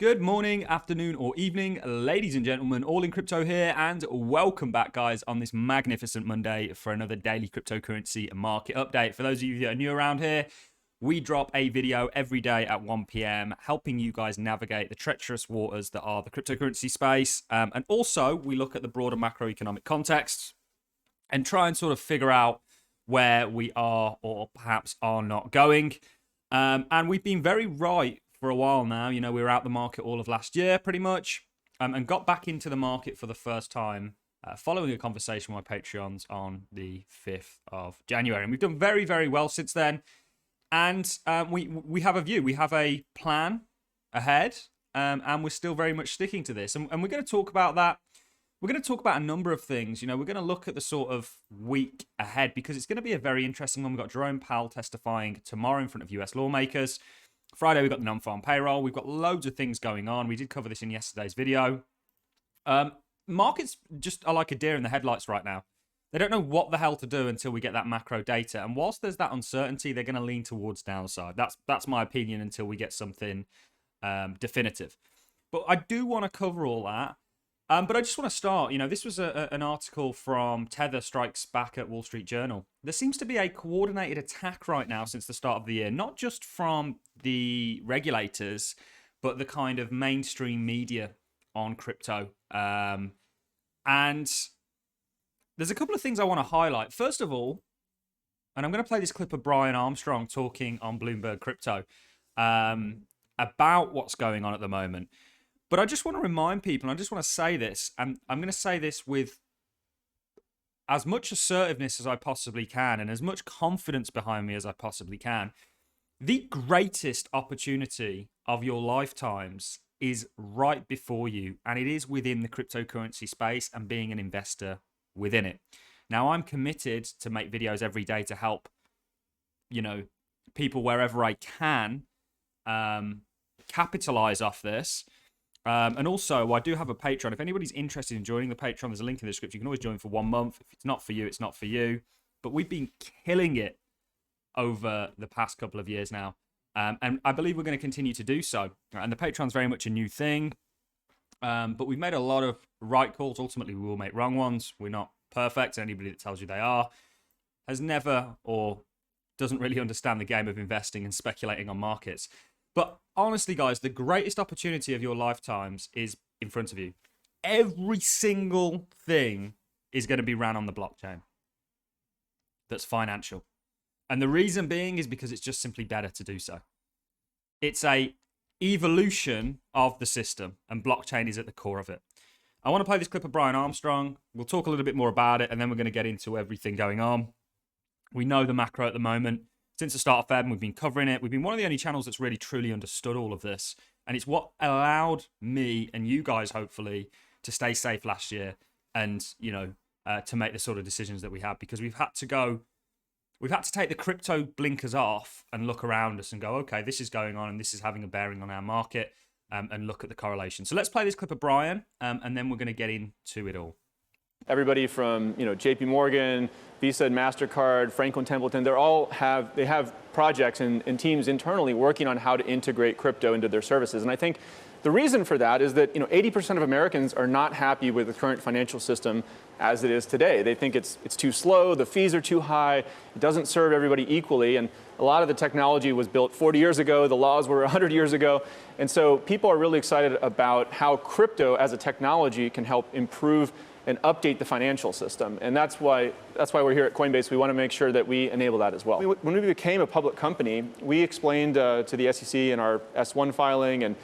Good morning, afternoon, or evening, ladies and gentlemen, all in crypto here, and welcome back, guys, on this magnificent Monday for another daily cryptocurrency market update. For those of you that are new around here, we drop a video every day at 1 p.m. helping you guys navigate the treacherous waters that are the cryptocurrency space. And also, we look at the broader macroeconomic context and try and sort of figure out where we are or perhaps are not going. And we've been very right for a while now. You know, we were out the market all of last year pretty much, and got back into the market for the first time following a conversation with my Patreons on the 5th of January. And we've done very, very well since then. And we have a view, we have a plan ahead, and we're still very much sticking to this. And we're going to talk about that. We're going to talk about a number of things. You know, we're going to look at the sort of week ahead because it's going to be a very interesting one. We've got Jerome Powell testifying tomorrow in front of US lawmakers. Friday, we've got the non-farm payroll. We've got loads of things going on. We did cover this in yesterday's video. Markets just are like a deer in the headlights right now. They don't know what the hell to do until we get that macro data. And whilst there's that uncertainty, they're going to lean towards downside. That's my opinion until we get something definitive. But I do want to cover all that. But I just want to start, you know, this was an article from Tether Strikes Back at Wall Street Journal. There seems to be a coordinated attack right now since the start of the year, not just from the regulators, but the kind of mainstream media on crypto. And there's a couple of things I want to highlight. First of all, and I'm going to play this clip of Brian Armstrong talking on Bloomberg Crypto about what's going on at the moment. But I just want to remind people, and I just want to say this, and I'm going to say this with as much assertiveness as I possibly can and as much confidence behind me as I possibly can. The greatest opportunity of your lifetimes is right before you, and it is within the cryptocurrency space and being an investor within it. Now, I'm committed to make videos every day to help, you know, people wherever I can capitalize off this. And also, I do have a Patreon. If anybody's interested in joining the Patreon, there's a link in the description. You can always join for 1 month. If it's not for you, it's not for you. But we've been killing it over the past couple of years now. And I believe we're going to continue to do so. And the Patreon's very much a new thing. But we've made a lot of right calls. Ultimately, we will make wrong ones. We're not perfect. Anybody that tells you they are has never or doesn't really understand the game of investing and speculating on markets. But honestly, guys, the greatest opportunity of your lifetimes is in front of you. Every single thing is going to be ran on the blockchain that's financial. And the reason being is because it's just simply better to do so. It's a evolution of the system, and blockchain is at the core of it. I want to play this clip of Brian Armstrong. We'll talk a little bit more about it, and then we're going to get into everything going on. We know the macro at the moment. Since the start of Feb, we've been covering it. We've been one of the only channels that's really truly understood all of this. And it's what allowed me and you guys, hopefully, to stay safe last year and, you know, to make the sort of decisions that we have. Because we've had to take the crypto blinkers off and look around us and go, okay, this is going on and this is having a bearing on our market, and look at the correlation. So let's play this clip of Brian, and then we're going to get into it all. Everybody from, you know, JP Morgan, Visa and MasterCard, Franklin Templeton, they have projects and teams internally working on how to integrate crypto into their services. And I think the reason for that is that, you know, 80% of Americans are not happy with the current financial system as it is today. They think it's too slow, the fees are too high, it doesn't serve everybody equally. And a lot of the technology was built 40 years ago, the laws were 100 years ago. And so people are really excited about how crypto as a technology can help improve and update the financial system. And that's why we're here at Coinbase. We want to make sure that we enable that as well. When we became a public company, we explained to the SEC in our S1 filing and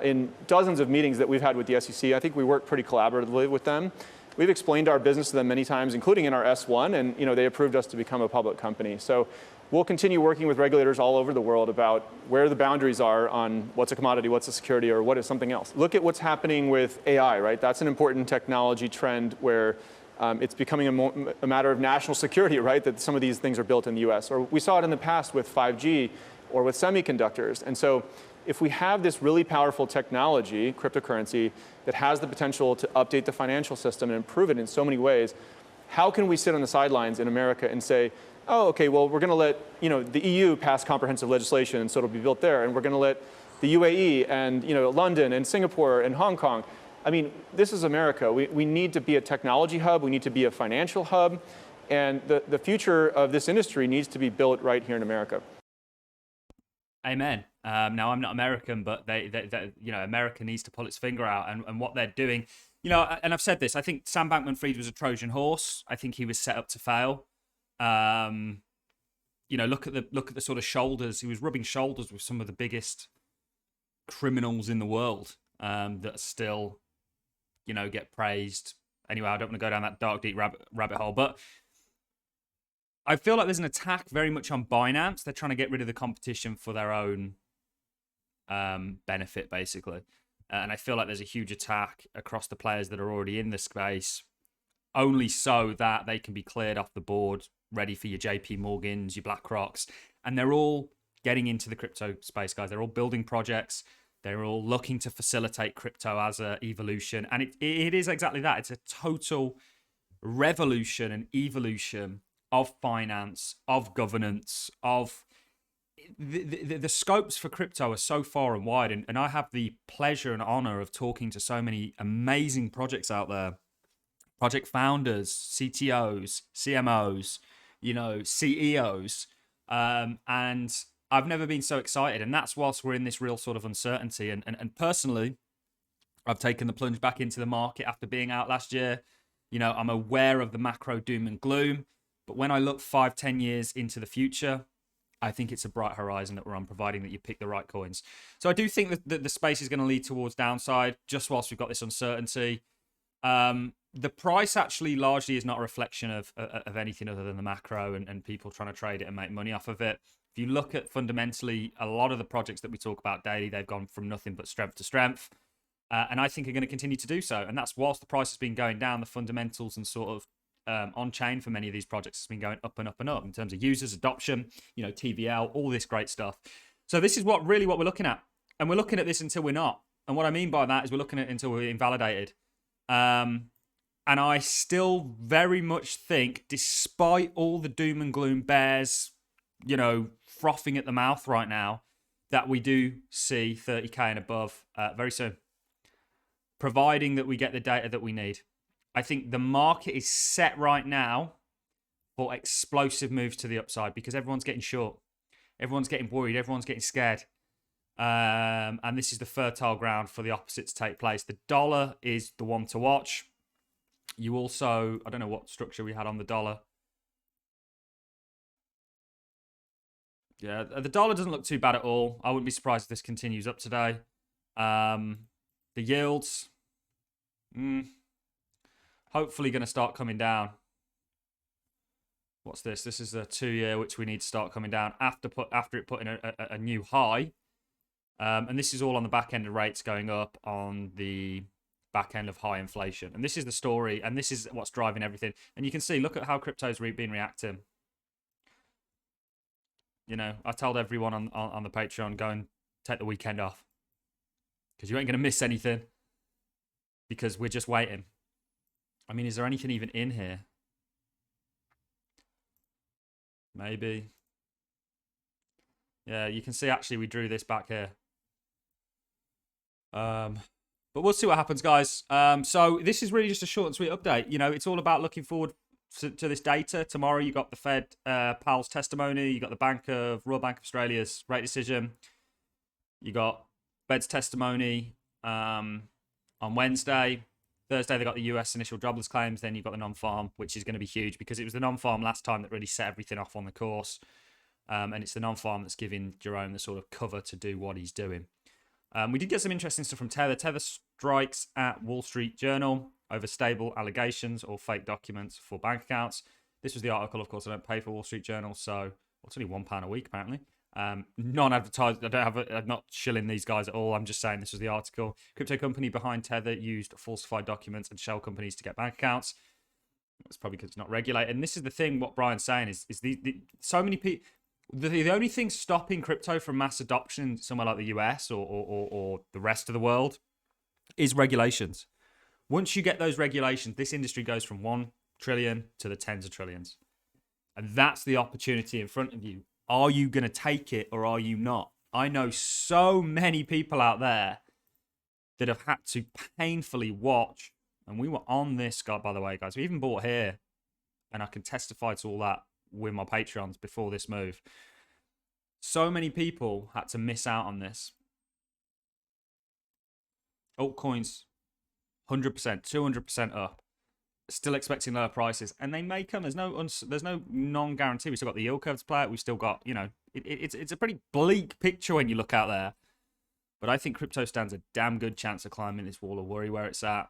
in dozens of meetings that we've had with the SEC, I think we work pretty collaboratively with them. We've explained our business to them many times, including in our S1, and, you know, they approved us to become a public company. So we'll continue working with regulators all over the world about where the boundaries are on what's a commodity, what's a security, or what is something else. Look at what's happening with AI, right? That's an important technology trend where it's becoming a matter of national security, right? That some of these things are built in the US. Or we saw it in the past with 5G or with semiconductors. And so if we have this really powerful technology, cryptocurrency, that has the potential to update the financial system and improve it in so many ways, how can we sit on the sidelines in America and say, oh, okay, well, we're going to let the EU pass comprehensive legislation, and so it'll be built there, and we're going to let the UAE and London and Singapore and Hong Kong. I mean, this is America. We need to be a technology hub. We need to be a financial hub. And the future of this industry needs to be built right here in America. Amen. Now, I'm not American, but America needs to pull its finger out, and what they're doing, and I've said this, I think Sam Bankman-Fried was a Trojan horse. I think he was set up to fail. Look at the sort of shoulders. He was rubbing shoulders with some of the biggest criminals in the world that still, get praised. Anyway, I don't want to go down that dark, deep rabbit hole, but I feel like there's an attack very much on Binance. They're trying to get rid of the competition for their own benefit, basically. And I feel like there's a huge attack across the players that are already in the space, only so that they can be cleared off the board, ready for your JP Morgans, your BlackRocks. And they're all getting into the crypto space, guys. They're all building projects. They're all looking to facilitate crypto as an evolution. And it is exactly that. It's a total revolution and evolution of finance, of governance, of the scopes for crypto are so far and wide. And I have the pleasure and honor of talking to so many amazing projects out there, project founders, CTOs, CMOs, CEOs. And I've never been so excited. And that's whilst we're in this real sort of uncertainty. And personally, I've taken the plunge back into the market after being out last year. I'm aware of the macro doom and gloom. But when I look 5-10 years into the future, I think it's a bright horizon that we're on, providing that you pick the right coins. So I do think that the space is going to lead towards downside, just whilst we've got this uncertainty. The price actually largely is not a reflection of anything other than the macro and people trying to trade it and make money off of it. If you look at fundamentally, a lot of the projects that we talk about daily, they've gone from nothing but strength to strength. And I think are going to continue to do so. And that's whilst the price has been going down, the fundamentals and sort of on chain for many of these projects has been going up and up and up in terms of users, adoption, TVL, all this great stuff. So this is what we're looking at. And we're looking at this until we're not. And what I mean by that is we're looking at it until we're invalidated. And I still very much think, despite all the doom and gloom bears, frothing at the mouth right now, that we do see 30K and above very soon, providing that we get the data that we need. I think the market is set right now for explosive moves to the upside because everyone's getting short. Everyone's getting worried. Everyone's getting scared. And this is the fertile ground for the opposite to take place. The dollar is the one to watch. You also, I don't know what structure we had on the dollar. Yeah, the dollar doesn't look too bad at all. I wouldn't be surprised if this continues up today. The yields, hopefully going to start coming down. What's this? This is a 2-year, which we need to start coming down after it putting a new high. And this is all on the back end of rates going up on the back end of high inflation. And this is the story, and this is what's driving everything. And you can see, look at how crypto's been reacting. I told everyone on the Patreon, go and take the weekend off because you ain't going to miss anything because we're just waiting. I mean, is there anything even in here? Maybe. Yeah, you can see actually we drew this back here. But we'll see what happens, guys. So this is really just a short and sweet update. It's all about looking forward to this data. Tomorrow you got the Fed Powell's testimony. You got the Royal Bank of Australia's rate decision. You got Fed's testimony on Wednesday. Thursday, they got the US initial jobless claims. Then you've got the non-farm, which is going to be huge because it was the non-farm last time that really set everything off on the course. And it's the non-farm that's giving Jerome the sort of cover to do what he's doing. We did get some interesting stuff from Tether. Tether strikes at Wall Street Journal over stable allegations or fake documents for bank accounts. This was the article, of course. I don't pay for Wall Street Journal, so it's only £1 a week, apparently. Non-advertised. I'm not shilling these guys at all. I'm just saying this was the article. Crypto company behind Tether used falsified documents and shell companies to get bank accounts. It's probably because it's not regulated. And this is the thing. What Brian's saying is so many people. The only thing stopping crypto from mass adoption somewhere like the US or the rest of the world is regulations. Once you get those regulations, this industry goes from 1 trillion to the tens of trillions. And that's the opportunity in front of you. Are you going to take it or are you not? I know so many people out there that have had to painfully watch. And we were on this, guy, by the way, guys. We even bought here. And I can testify to all that with my Patreons before this move. So many people had to miss out on this. Altcoins, 100%, 200% up. Still expecting lower prices. And they may come. There's no non-guarantee. We've still got the yield curve to play out. We've still got, you know, it's a pretty bleak picture when you look out there. But I think crypto stands a damn good chance of climbing this wall of worry where it's at.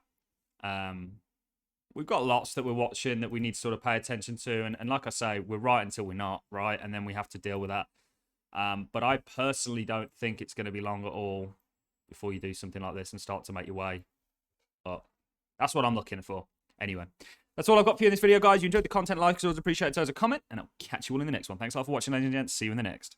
We've got lots that we're watching that we need to sort of pay attention to. And like I say, we're right until we're not, right? And then we have to deal with that. But I personally don't think it's going to be long at all before you do something like this and start to make your way. But that's what I'm looking for. Anyway, that's all I've got for you in this video, guys. You enjoyed the content, like, as always, appreciate it as a comment. And I'll catch you all in the next one. Thanks a lot for watching, ladies and gents. See you in the next.